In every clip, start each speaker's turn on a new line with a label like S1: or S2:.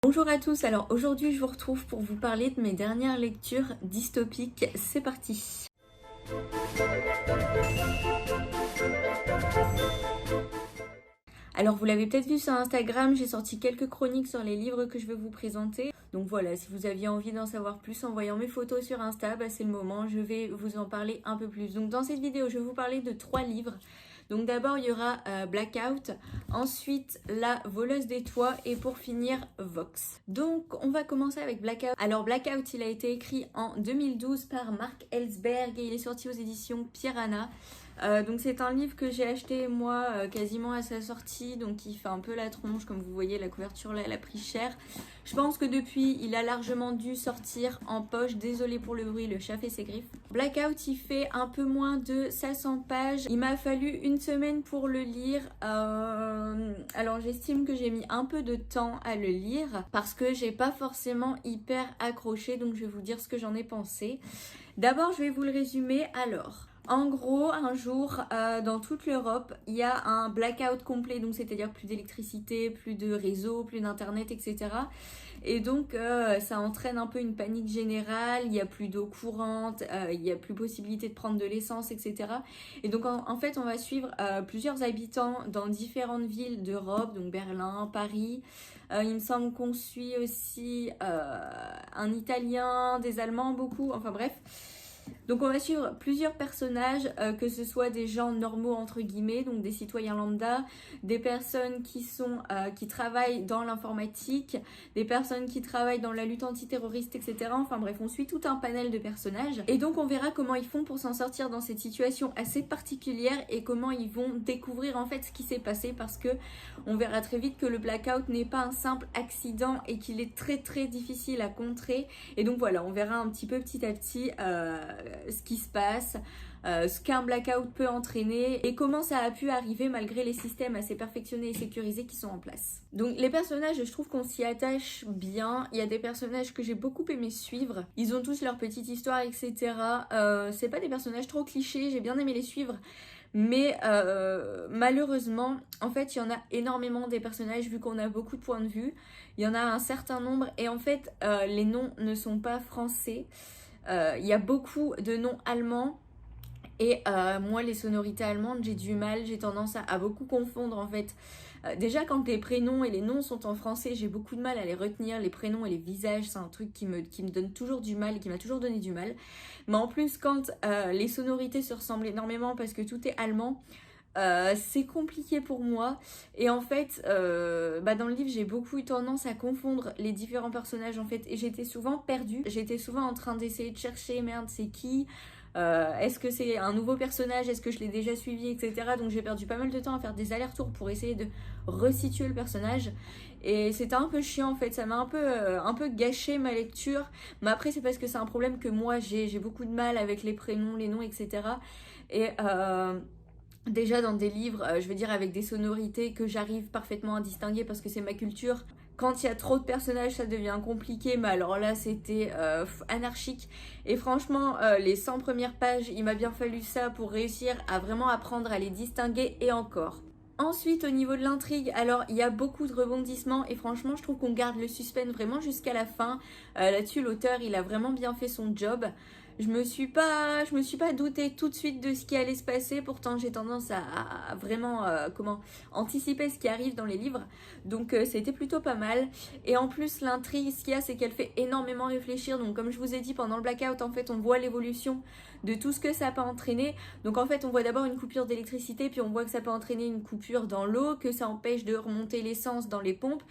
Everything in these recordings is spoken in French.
S1: Bonjour à tous, alors aujourd'hui je vous retrouve pour vous parler de mes dernières lectures dystopiques. C'est parti. Alors vous l'avez peut-être vu sur Instagram, j'ai sorti quelques chroniques sur les livres que je vais vous présenter. Donc voilà, si vous aviez envie d'en savoir plus en voyant mes photos sur Insta, c'est le moment, je vais vous en parler un peu plus. Donc dans cette vidéo, je vais vous parler de 3 livres. Donc d'abord, il y aura Blackout, ensuite La voleuse des toits et pour finir, Vox. Donc on va commencer avec Blackout. Alors Blackout, il a été écrit en 2012 par Mark Ellsberg et il est sorti aux éditions Piranha. Donc c'est un livre que j'ai acheté moi quasiment à sa sortie, donc il fait un peu la tronche, comme vous voyez la couverture là elle a pris cher. Je pense que depuis il a largement dû sortir en poche, désolé pour le bruit, le chat fait ses griffes. Blackout il fait un peu moins de 500 pages, il m'a fallu une semaine pour le lire, alors j'estime que j'ai mis un peu de temps à le lire parce que j'ai pas forcément hyper accroché, donc je vais vous dire ce que j'en ai pensé. D'abord je vais vous le résumer alors. En gros, un jour, dans toute l'Europe, il y a un blackout complet, donc c'est-à-dire plus d'électricité, plus de réseau, plus d'internet, etc. Et donc, ça entraîne un peu une panique générale, il n'y a plus d'eau courante, il n'y a plus possibilité de prendre de l'essence, etc. Et donc, en fait, on va suivre plusieurs habitants dans différentes villes d'Europe, donc Berlin, Paris. Il me semble qu'on suit aussi un Italien, des Allemands, beaucoup, enfin bref. Donc on va suivre plusieurs personnages, que ce soit des gens normaux entre guillemets, donc des citoyens lambda, des personnes qui travaillent dans l'informatique, des personnes qui travaillent dans la lutte antiterroriste, etc. Enfin bref, on suit tout un panel de personnages. Et donc on verra comment ils font pour s'en sortir dans cette situation assez particulière et comment ils vont découvrir en fait ce qui s'est passé, parce que on verra très vite que le blackout n'est pas un simple accident et qu'il est très très difficile à contrer. Et donc voilà, on verra un petit peu petit à petit ce qui se passe, ce qu'un blackout peut entraîner et comment ça a pu arriver malgré les systèmes assez perfectionnés et sécurisés qui sont en place. Donc les personnages, je trouve qu'on s'y attache bien. Il y a des personnages que j'ai beaucoup aimé suivre. Ils ont tous leur petite histoire, etc. C'est pas des personnages trop clichés, j'ai bien aimé les suivre. Mais malheureusement, en fait, il y en a énormément des personnages vu qu'on a beaucoup de points de vue. Il y en a un certain nombre et en fait, les noms ne sont pas français. Il y a beaucoup de noms allemands et moi les sonorités allemandes j'ai du mal, j'ai tendance à beaucoup confondre en fait. Déjà quand les prénoms et les noms sont en français, j'ai beaucoup de mal à les retenir, les prénoms et les visages, c'est un truc qui me donne toujours du mal et qui m'a toujours donné du mal. Mais en plus quand les sonorités se ressemblent énormément parce que tout est allemand, c'est compliqué pour moi et en fait dans le livre j'ai beaucoup eu tendance à confondre les différents personnages en fait et j'étais souvent perdue, j'étais souvent en train d'essayer de chercher merde c'est qui, est-ce que c'est un nouveau personnage, est-ce que je l'ai déjà suivi, etc. Donc j'ai perdu pas mal de temps à faire des allers-retours pour essayer de resituer le personnage et c'était un peu chiant en fait, ça m'a un peu gâché ma lecture, mais après c'est parce que c'est un problème que moi j'ai beaucoup de mal avec les prénoms, les noms, etc. Et déjà dans des livres, je veux dire avec des sonorités que j'arrive parfaitement à distinguer parce que c'est ma culture. Quand il y a trop de personnages, ça devient compliqué, mais alors là, c'était anarchique. Et franchement, les 100 premières pages, il m'a bien fallu ça pour réussir à vraiment apprendre à les distinguer et encore. Ensuite, au niveau de l'intrigue, alors il y a beaucoup de rebondissements et franchement, je trouve qu'on garde le suspense vraiment jusqu'à la fin. Là-dessus, l'auteur, il a vraiment bien fait son job. Je me suis pas doutée tout de suite de ce qui allait se passer. Pourtant, j'ai tendance à vraiment anticiper ce qui arrive dans les livres. Donc, c'était plutôt pas mal. Et en plus, l'intrigue, ce qu'il y a, c'est qu'elle fait énormément réfléchir. Donc, comme je vous ai dit, pendant le blackout, en fait, on voit l'évolution de tout ce que ça peut entraîner. Donc, en fait, on voit d'abord une coupure d'électricité, puis on voit que ça peut entraîner une coupure dans l'eau, que ça empêche de remonter l'essence dans les pompes.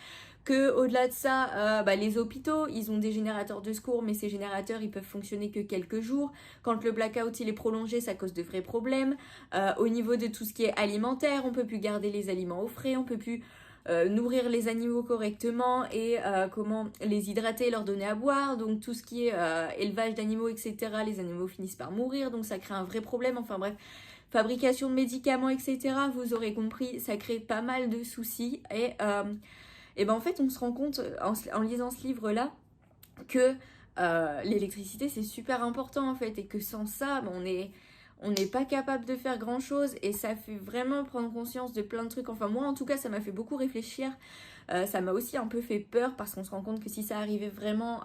S1: Que au-delà de ça, les hôpitaux, ils ont des générateurs de secours, mais ces générateurs, ils peuvent fonctionner que quelques jours. Quand le blackout, il est prolongé, ça cause de vrais problèmes. Au niveau de tout ce qui est alimentaire, on peut plus garder les aliments au frais, on peut plus nourrir les animaux correctement et comment les hydrater, leur donner à boire. Donc tout ce qui est élevage d'animaux, etc., les animaux finissent par mourir, donc ça crée un vrai problème. Enfin bref, fabrication de médicaments, etc., vous aurez compris, ça crée pas mal de soucis. Et en fait, on se rend compte en lisant ce livre-là que l'électricité, c'est super important en fait, et que sans ça, on n'est pas capable de faire grand chose, et ça fait vraiment prendre conscience de plein de trucs. Enfin, moi en tout cas, ça m'a fait beaucoup réfléchir. Ça m'a aussi un peu fait peur parce qu'on se rend compte que si ça arrivait vraiment,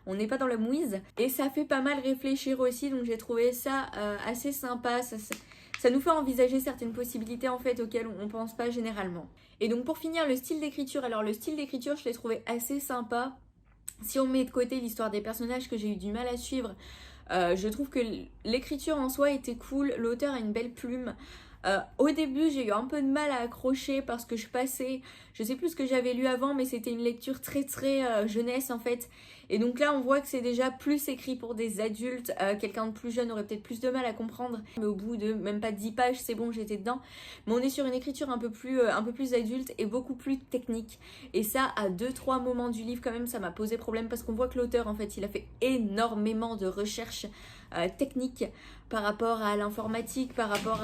S1: on n'est pas dans la mouise. Et ça fait pas mal réfléchir aussi, donc j'ai trouvé ça assez sympa. Ça nous fait envisager certaines possibilités en fait auxquelles on pense pas généralement. Et donc pour finir, le style d'écriture. Alors le style d'écriture, je l'ai trouvé assez sympa. Si on met de côté l'histoire des personnages que j'ai eu du mal à suivre, je trouve que l'écriture en soi était cool. L'auteur a une belle plume. Au début, j'ai eu un peu de mal à accrocher parce que je sais plus ce que j'avais lu avant, mais c'était une lecture très jeunesse en fait. Et donc là, on voit que c'est déjà plus écrit pour des adultes. Quelqu'un de plus jeune aurait peut-être plus de mal à comprendre. Mais au bout de même pas 10 pages, c'est bon, j'étais dedans. Mais on est sur une écriture un peu plus adulte et beaucoup plus technique. Et ça, à 2-3 moments du livre quand même, ça m'a posé problème parce qu'on voit que l'auteur, en fait, il a fait énormément de recherches techniques par rapport à l'informatique, par rapport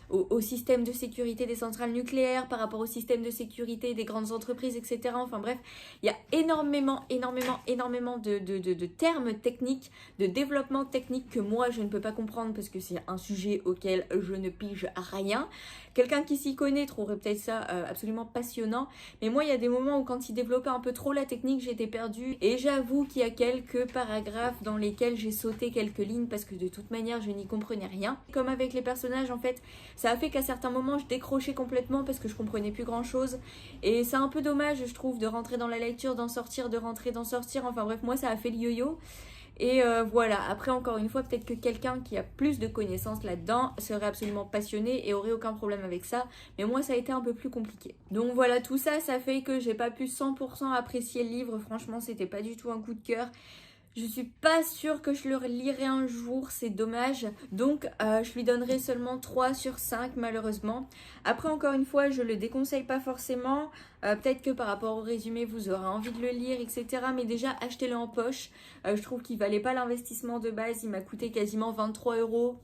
S1: au système de sécurité des centrales nucléaires, par rapport au système de sécurité des grandes entreprises, etc. Enfin bref, il y a énormément de termes techniques, de développement technique que moi je ne peux pas comprendre parce que c'est un sujet auquel je ne pige rien. Quelqu'un qui s'y connaît trouverait peut-être ça absolument passionnant, mais moi il y a des moments où quand il développait un peu trop la technique, j'étais perdue et j'avoue qu'il y a quelques paragraphes dans lesquels j'ai sauté quelques lignes parce que de toute manière je n'y comprenais rien. Comme avec les personnages en fait, ça a fait qu'à certains moments je décrochais complètement parce que je comprenais plus grand chose et c'est un peu dommage je trouve de rentrer dans la lecture, d'en sortir, de rentrer, d'en sortir, enfin bref moi ça a fait le yo-yo. Et voilà, après encore une fois, peut-être que quelqu'un qui a plus de connaissances là-dedans serait absolument passionné et aurait aucun problème avec ça. Mais moi, ça a été un peu plus compliqué. Donc voilà, tout ça, ça fait que j'ai pas pu 100% apprécier le livre. Franchement, c'était pas du tout un coup de cœur. Je suis pas sûre que je le lirai un jour, c'est dommage. Donc je lui donnerai seulement 3 sur 5 malheureusement. Après encore une fois, je le déconseille pas forcément. Peut-être que par rapport au résumé, vous aurez envie de le lire, etc. Mais déjà, achetez-le en poche. Je trouve qu'il valait pas l'investissement de base. Il m'a coûté quasiment 23 €.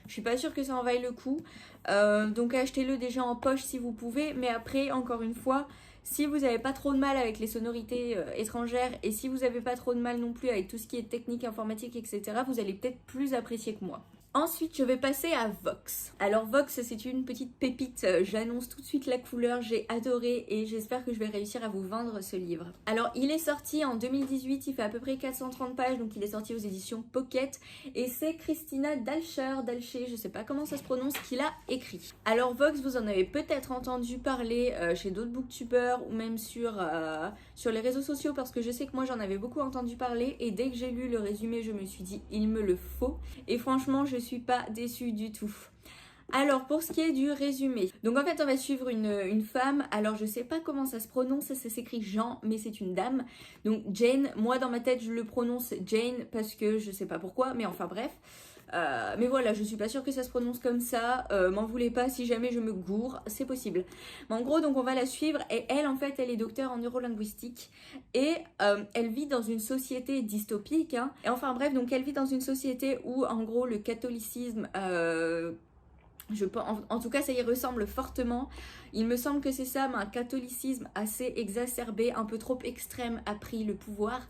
S1: Je suis pas sûre que ça en vaille le coup. Donc achetez-le déjà en poche si vous pouvez. Mais après, encore une fois, si vous n'avez pas trop de mal avec les sonorités étrangères et si vous n'avez pas trop de mal non plus avec tout ce qui est technique, informatique, etc., vous allez peut-être plus apprécier que moi. Ensuite, je vais passer à Vox. Alors Vox, c'est une petite pépite, j'annonce tout de suite la couleur, j'ai adoré et j'espère que je vais réussir à vous vendre ce livre. Alors il est sorti en 2018, il fait à peu près 430 pages, donc il est sorti aux éditions Pocket et c'est Christina Dalcher, je sais pas comment ça se prononce, qui l'a écrit. Alors Vox, vous en avez peut-être entendu parler chez d'autres booktubers ou même sur les réseaux sociaux parce que je sais que moi j'en avais beaucoup entendu parler et dès que j'ai lu le résumé, je me suis dit il me le faut et franchement je suis pas déçue du tout. Alors pour ce qui est du résumé, donc en fait on va suivre une femme, alors je sais pas comment ça se prononce, ça s'écrit Jean mais c'est une dame, donc Jane, moi dans ma tête je le prononce Jane parce que je sais pas pourquoi, mais enfin bref. Mais voilà, je suis pas sûre que ça se prononce comme ça, m'en voulez pas si jamais je me gourre, c'est possible. Mais en gros, donc on va la suivre et elle en fait, elle est docteure en neurolinguistique et elle vit dans une société dystopique, hein. Et enfin bref, donc elle vit dans une société où en gros le catholicisme... en tout cas ça y ressemble fortement. Il me semble que c'est ça, mais un catholicisme assez exacerbé, un peu trop extrême a pris le pouvoir.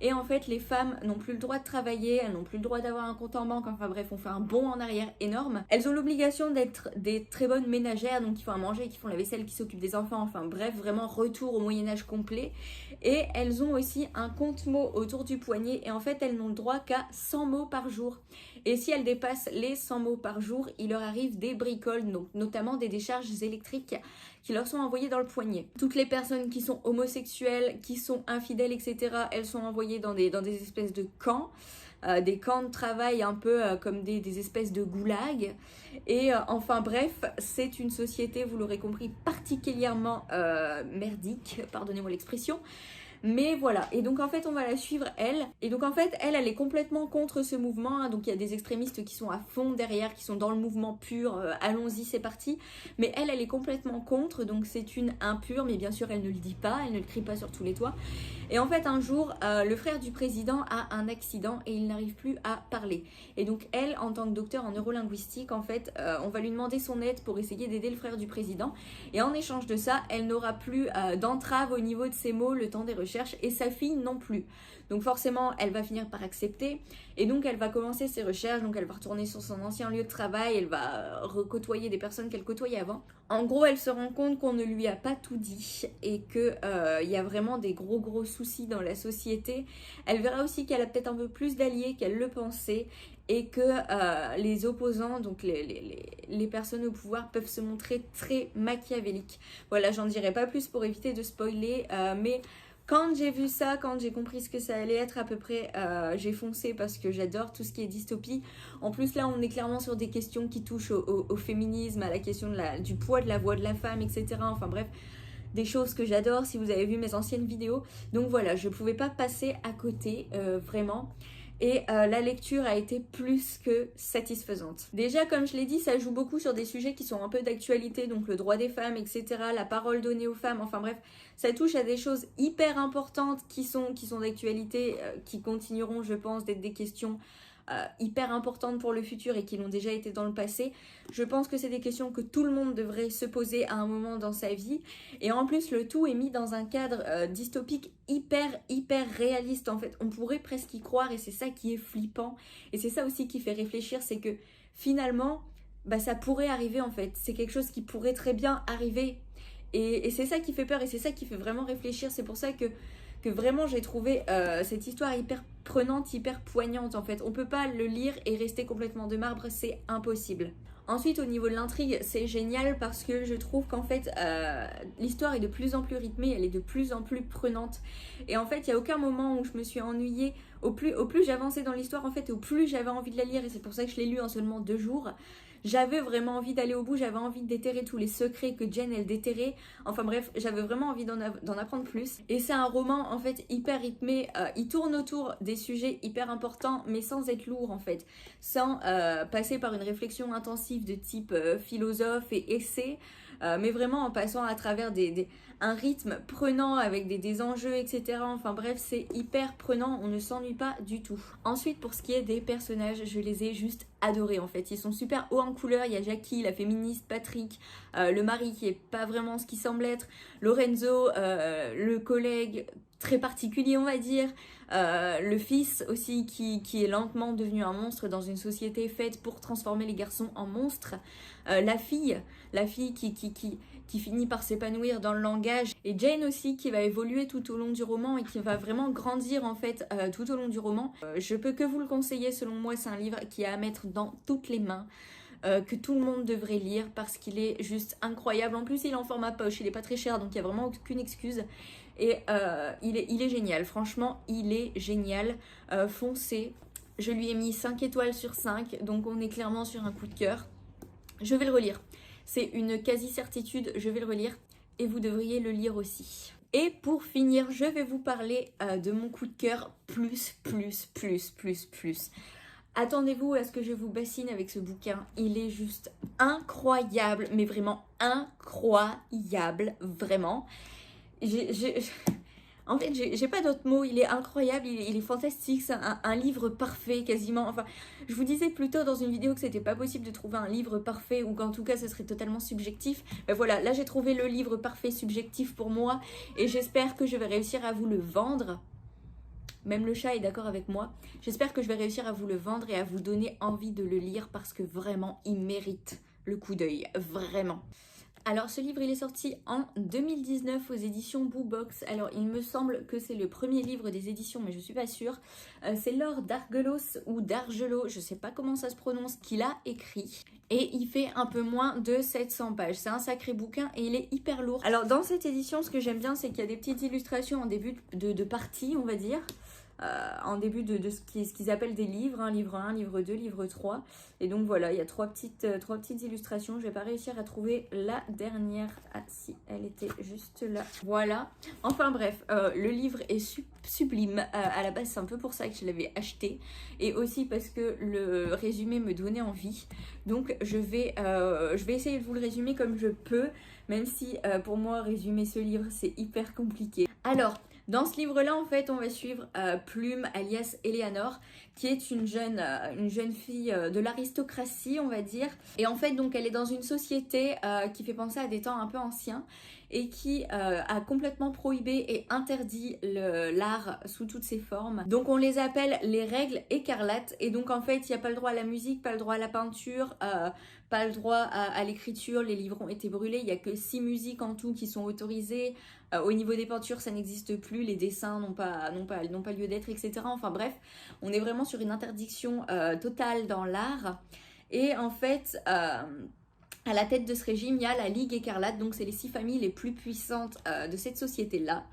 S1: Et en fait les femmes n'ont plus le droit de travailler, elles n'ont plus le droit d'avoir un compte en banque, enfin bref on fait un bond en arrière énorme. Elles ont l'obligation d'être des très bonnes ménagères, donc qui font à manger, qui font la vaisselle, qui s'occupent des enfants, enfin bref vraiment retour au Moyen-Âge complet. Et elles ont aussi un compte-mots autour du poignet et en fait elles n'ont le droit qu'à 100 mots par jour. Et si elles dépassent les 100 mots par jour, il leur arrive des bricoles, donc notamment des décharges électriques qui leur sont envoyées dans le poignet. Toutes les personnes qui sont homosexuelles, qui sont infidèles, etc., elles sont envoyées dans des espèces de camps. Des camps de travail un peu comme des espèces de goulags. Et enfin bref, c'est une société, vous l'aurez compris, particulièrement merdique, pardonnez-moi l'expression. Mais voilà, et donc en fait on va la suivre elle, et donc en fait elle est complètement contre ce mouvement, hein. Donc il y a des extrémistes qui sont à fond derrière, qui sont dans le mouvement pur, allons-y c'est parti, mais elle est complètement contre, donc c'est une impure, mais bien sûr elle ne le dit pas, elle ne le crie pas sur tous les toits. Et en fait un jour, le frère du président a un accident et il n'arrive plus à parler. Et donc elle, en tant que docteur en neurolinguistique, en fait, on va lui demander son aide pour essayer d'aider le frère du président. Et en échange de ça, elle n'aura plus d'entrave au niveau de ses mots le temps des recherches. recherches et sa fille non plus. Donc forcément, elle va finir par accepter et donc elle va commencer ses recherches, donc elle va retourner sur son ancien lieu de travail, elle va recôtoyer des personnes qu'elle côtoyait avant. En gros, elle se rend compte qu'on ne lui a pas tout dit et qu'il y a vraiment des gros soucis dans la société. Elle verra aussi qu'elle a peut-être un peu plus d'alliés qu'elle le pensait et que les opposants, donc les personnes au pouvoir, peuvent se montrer très machiavéliques. Voilà, j'en dirai pas plus pour éviter de spoiler, mais quand j'ai vu ça, quand j'ai compris ce que ça allait être à peu près, j'ai foncé parce que j'adore tout ce qui est dystopie. En plus là, on est clairement sur des questions qui touchent au féminisme, à la question du poids de la voix de la femme, etc. Enfin bref, des choses que j'adore si vous avez vu mes anciennes vidéos. Donc voilà, je pouvais pas passer à côté, vraiment. Et la lecture a été plus que satisfaisante. Déjà, comme je l'ai dit, ça joue beaucoup sur des sujets qui sont un peu d'actualité, donc le droit des femmes, etc., la parole donnée aux femmes, enfin bref, ça touche à des choses hyper importantes qui sont d'actualité, qui continueront, je pense, d'être des questions hyper importantes pour le futur et qui l'ont déjà été dans le passé. Je pense que c'est des questions que tout le monde devrait se poser à un moment dans sa vie. Et en plus, le tout est mis dans un cadre dystopique hyper réaliste. En fait, on pourrait presque y croire et c'est ça qui est flippant. Et c'est ça aussi qui fait réfléchir, c'est que finalement, ça pourrait arriver en fait. C'est quelque chose qui pourrait très bien arriver. Et c'est ça qui fait peur et c'est ça qui fait vraiment réfléchir. C'est pour ça que vraiment j'ai trouvé cette histoire hyper prenante, hyper poignante en fait. On peut pas le lire et rester complètement de marbre, c'est impossible. Ensuite, au niveau de l'intrigue, c'est génial parce que je trouve qu'en fait, l'histoire est de plus en plus rythmée, elle est de plus en plus prenante. Et en fait, il n'y a aucun moment où je me suis ennuyée. Au plus j'avançais dans l'histoire, en fait, au plus j'avais envie de la lire. Et c'est pour ça que je l'ai lue en seulement 2 jours. J'avais vraiment envie d'aller au bout, j'avais envie de déterrer tous les secrets que Jen, elle déterrait. Enfin bref, j'avais vraiment envie d'en apprendre plus. Et c'est un roman, en fait, hyper rythmé. Il tourne autour des sujets hyper importants, mais sans être lourd, en fait. Sans passer par une réflexion intensive de type philosophe et essai. Mais vraiment en passant à travers un rythme prenant avec des enjeux, etc. Enfin bref, c'est hyper prenant, on ne s'ennuie pas du tout. Ensuite, pour ce qui est des personnages, je les ai juste adorés en fait. Ils sont super hauts en couleur, il y a Jackie, la féministe, Patrick, le mari qui est pas vraiment ce qu'il semble être, Lorenzo, le collègue très particulier on va dire, le fils aussi qui est lentement devenu un monstre dans une société faite pour transformer les garçons en monstres, la fille qui finit par s'épanouir dans le langage, et Jane aussi qui va évoluer tout au long du roman et qui va vraiment grandir en fait tout au long du roman. Je peux que vous le conseiller, selon moi c'est un livre qui est à mettre dans toutes les mains. Que tout le monde devrait lire parce qu'il est juste incroyable. En plus il est en format poche, il est pas très cher donc il n'y a vraiment aucune excuse. Et il est génial, franchement il est génial. Foncez, je lui ai mis 5 étoiles sur 5, donc on est clairement sur un coup de cœur. Je vais le relire, c'est une quasi-certitude, je vais le relire et vous devriez le lire aussi. Et pour finir, je vais vous parler de mon coup de cœur plus. Attendez-vous à ce que je vous bassine avec ce bouquin, il est juste incroyable, mais vraiment incroyable, vraiment. En fait, j'ai pas d'autres mots, il est incroyable, il est fantastique, c'est un livre parfait quasiment. Enfin, je vous disais plus tôt dans une vidéo que c'était pas possible de trouver un livre parfait ou qu'en tout cas ce serait totalement subjectif. Ben voilà, là j'ai trouvé le livre parfait subjectif pour moi et j'espère que je vais réussir à vous le vendre. Même le chat est d'accord avec moi. J'espère que je vais réussir à vous le vendre et à vous donner envie de le lire parce que vraiment, il mérite le coup d'œil. Vraiment. Alors, ce livre, il est sorti en 2019 aux éditions Boobox. Alors, il me semble que c'est le premier livre des éditions, mais je suis pas sûre. C'est Laure Dargelos ou Dargelot, je sais pas comment ça se prononce, qui l'a écrit. Et il fait un peu moins de 700 pages. C'est un sacré bouquin et il est hyper lourd. Alors, dans cette édition, ce que j'aime bien, c'est qu'il y a des petites illustrations en début de partie, on va dire. En début de ce qu'ils appellent des livres, hein, livre 1, livre 2, livre 3. Et donc voilà, il y a trois petites illustrations. Je vais pas réussir à trouver la dernière. Ah si, elle était juste là. Voilà. Enfin bref, le livre est sublime. À la base, c'est un peu pour ça que je l'avais acheté. Et aussi parce que le résumé me donnait envie. Donc je vais essayer de vous le résumer comme je peux. Même si pour moi, résumer ce livre, c'est hyper compliqué. Alors, dans ce livre-là, en fait, on va suivre Plume, alias Eleanor, qui est une jeune fille de l'aristocratie, on va dire. Et en fait, donc, elle est dans une société qui fait penser à des temps un peu anciens. et qui a complètement prohibé et interdit l'art sous toutes ses formes. Donc on les appelle les règles écarlates, et donc en fait il n'y a pas le droit à la musique, pas le droit à la peinture, pas le droit à l'écriture, les livres ont été brûlés, il n'y a que 6 musiques en tout qui sont autorisées. Au niveau des peintures, ça n'existe plus, les dessins n'ont pas lieu d'être, etc. Enfin bref, on est vraiment sur une interdiction totale dans l'art. Et en fait, à la tête de ce régime, il y a la Ligue écarlate, donc c'est les 6 familles les plus puissantes de cette société-là.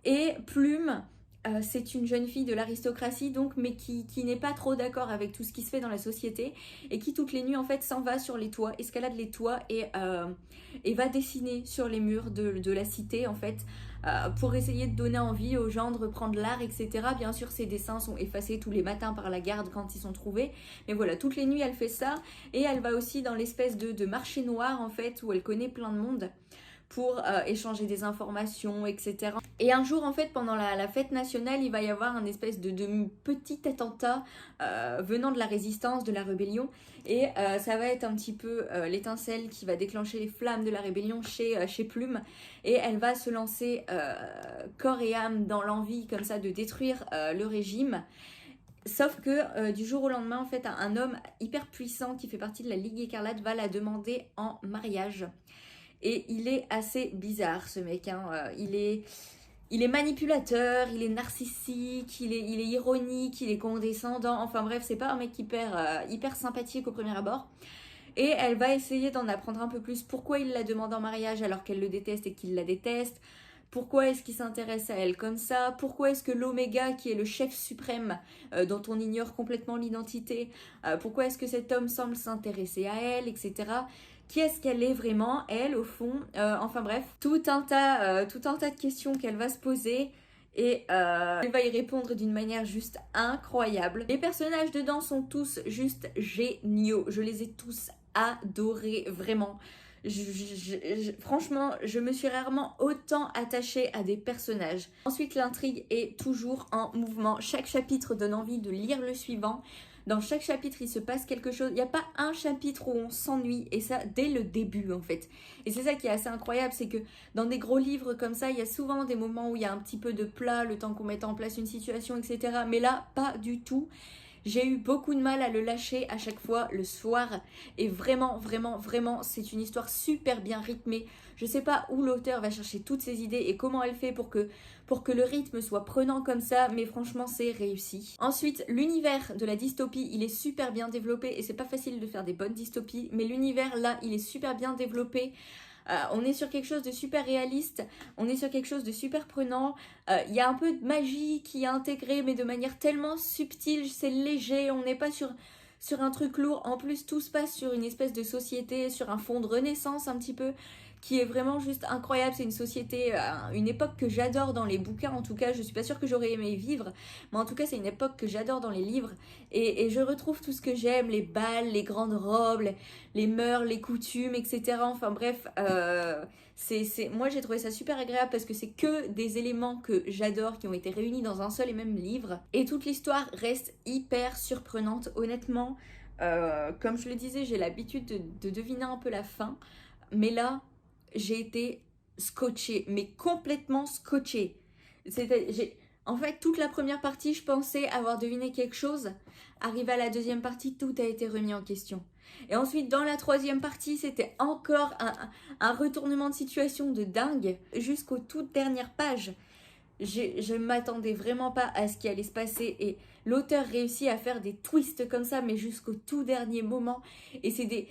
S1: Et Plume, c'est une jeune fille de l'aristocratie, donc, mais qui n'est pas trop d'accord avec tout ce qui se fait dans la société, et qui toutes les nuits en fait s'en va sur les toits, escalade les toits et va dessiner sur les murs de la cité en fait, pour essayer de donner envie aux gens de reprendre l'art, etc. Bien sûr, ces dessins sont effacés tous les matins par la garde quand ils sont trouvés, mais voilà, toutes les nuits elle fait ça, et elle va aussi dans l'espèce de marché noir en fait, où elle connaît plein de monde pour échanger des informations, etc. Et un jour, en fait, pendant la fête nationale, il va y avoir un espèce de petit attentat venant de la résistance, de la rébellion. Et ça va être un petit peu l'étincelle qui va déclencher les flammes de la rébellion chez Plume. Et elle va se lancer corps et âme dans l'envie, comme ça, de détruire le régime. Sauf que du jour au lendemain, en fait, un homme hyper puissant qui fait partie de la Ligue écarlate va la demander en mariage. Et il est assez bizarre, ce mec, hein. Il est manipulateur, il est narcissique, il est ironique, il est condescendant. Enfin bref, c'est pas un mec hyper sympathique au premier abord. Et elle va essayer d'en apprendre un peu plus. Pourquoi il la demande en mariage alors qu'elle le déteste et qu'il la déteste? Pourquoi est-ce qu'il s'intéresse à elle comme ça? Pourquoi est-ce que l'Oméga, qui est le chef suprême, dont on ignore complètement l'identité, pourquoi est-ce que cet homme semble s'intéresser à elle, etc. Qui est-ce qu'elle est vraiment, elle, au fond? Enfin bref, tout un tas de questions qu'elle va se poser. Et elle va y répondre d'une manière juste incroyable. Les personnages dedans sont tous juste géniaux. Je les ai tous adorés, vraiment. Franchement, je me suis rarement autant attachée à des personnages. Ensuite, l'intrigue est toujours en mouvement. Chaque chapitre donne envie de lire le suivant. Dans chaque chapitre, il se passe quelque chose. Il n'y a pas un chapitre où on s'ennuie, et ça, dès le début, en fait. Et c'est ça qui est assez incroyable, c'est que dans des gros livres comme ça, il y a souvent des moments où il y a un petit peu de plat, le temps qu'on mette en place une situation, etc. Mais là, pas du tout. J'ai eu beaucoup de mal à le lâcher à chaque fois le soir. Et vraiment, vraiment, vraiment, c'est une histoire super bien rythmée. Je sais pas où l'auteur va chercher toutes ses idées et comment elle fait pour que le rythme soit prenant comme ça, mais franchement, c'est réussi. Ensuite, l'univers de la dystopie, il est super bien développé, et c'est pas facile de faire des bonnes dystopies, mais l'univers, là, il est super bien développé. On est sur quelque chose de super réaliste, on est sur quelque chose de super prenant. Il y a un peu de magie qui est intégrée, mais de manière tellement subtile, c'est léger, on n'est pas sur un truc lourd. En plus, tout se passe sur une espèce de société, sur un fond de renaissance un petit peu, qui est vraiment juste incroyable. C'est une société, une époque que j'adore dans les bouquins, en tout cas. Je suis pas sûre que j'aurais aimé vivre, mais en tout cas c'est une époque que j'adore dans les livres, et je retrouve tout ce que j'aime, les bals, les grandes robes, les mœurs, les coutumes, etc. Enfin bref, moi j'ai trouvé ça super agréable parce que c'est que des éléments que j'adore qui ont été réunis dans un seul et même livre, et toute l'histoire reste hyper surprenante, honnêtement. Comme je le disais, j'ai l'habitude de deviner un peu la fin, mais là j'ai été scotchée, mais complètement scotchée. En fait, toute la première partie, je pensais avoir deviné quelque chose. Arrivé à la deuxième partie, tout a été remis en question. Et ensuite, dans la troisième partie, c'était encore un retournement de situation de dingue jusqu'aux toutes dernières pages. Je ne m'attendais vraiment pas à ce qui allait se passer, et l'auteur réussit à faire des twists comme ça, mais jusqu'au tout dernier moment. Et c'est des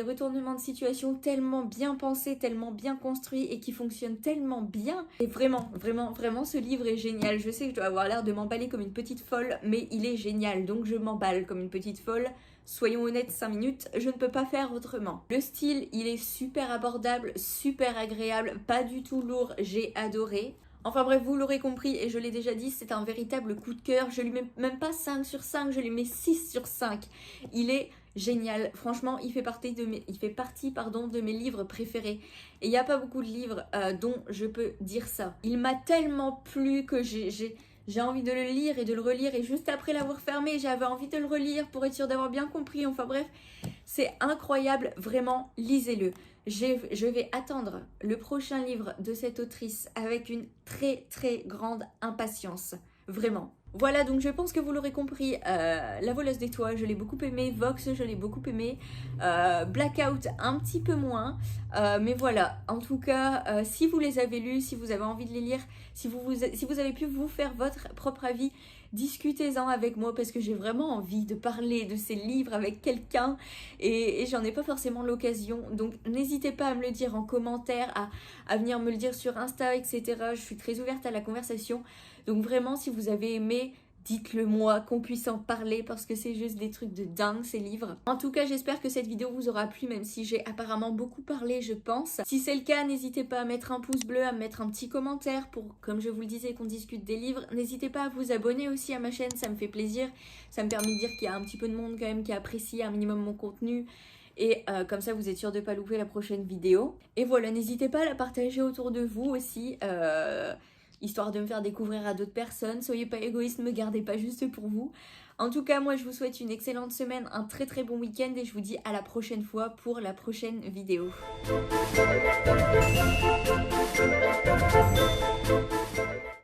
S1: retournements de situation tellement bien pensés, tellement bien construits, et qui fonctionnent tellement bien. Et vraiment, vraiment, vraiment, ce livre est génial. Je sais que je dois avoir l'air de m'emballer comme une petite folle, mais il est génial, donc je m'emballe comme une petite folle. Soyons honnêtes, 5 minutes, je ne peux pas faire autrement. Le style, il est super abordable, super agréable, pas du tout lourd, j'ai adoré. Enfin bref, vous l'aurez compris, et je l'ai déjà dit, c'est un véritable coup de cœur. Je lui mets même pas 5 sur 5, je lui mets 6 sur 5. Il est génial. Franchement, il fait partie de mes livres préférés. Et il n'y a pas beaucoup de livres dont je peux dire ça. Il m'a tellement plu que j'ai envie de le lire et de le relire. Et juste après l'avoir fermé, j'avais envie de le relire pour être sûre d'avoir bien compris. Enfin bref, c'est incroyable. Vraiment, lisez-le. je vais attendre le prochain livre de cette autrice avec une très très grande impatience. Vraiment. Voilà, donc je pense que vous l'aurez compris, La voleuse des toits, je l'ai beaucoup aimé, Vox, je l'ai beaucoup aimé, Blackout, un petit peu moins, mais voilà, en tout cas, si vous les avez lus, si vous avez envie de les lire, si vous avez pu vous faire votre propre avis, discutez-en avec moi parce que j'ai vraiment envie de parler de ces livres avec quelqu'un et j'en ai pas forcément l'occasion, donc n'hésitez pas à me le dire en commentaire, à venir me le dire sur Insta, etc. Je suis très ouverte à la conversation. Donc vraiment, si vous avez aimé, dites-le moi, qu'on puisse en parler parce que c'est juste des trucs de dingue ces livres. En tout cas, j'espère que cette vidéo vous aura plu, même si j'ai apparemment beaucoup parlé, je pense. Si c'est le cas, n'hésitez pas à mettre un pouce bleu, à me mettre un petit commentaire pour, comme je vous le disais, qu'on discute des livres. N'hésitez pas à vous abonner aussi à ma chaîne, ça me fait plaisir. Ça me permet de dire qu'il y a un petit peu de monde quand même qui apprécie un minimum mon contenu. Et comme ça, vous êtes sûr de ne pas louper la prochaine vidéo. Et voilà, n'hésitez pas à la partager autour de vous aussi. Histoire de me faire découvrir à d'autres personnes. Soyez pas égoïste, me gardez pas juste pour vous. En tout cas, moi je vous souhaite une excellente semaine, un très très bon week-end et je vous dis à la prochaine fois pour la prochaine vidéo.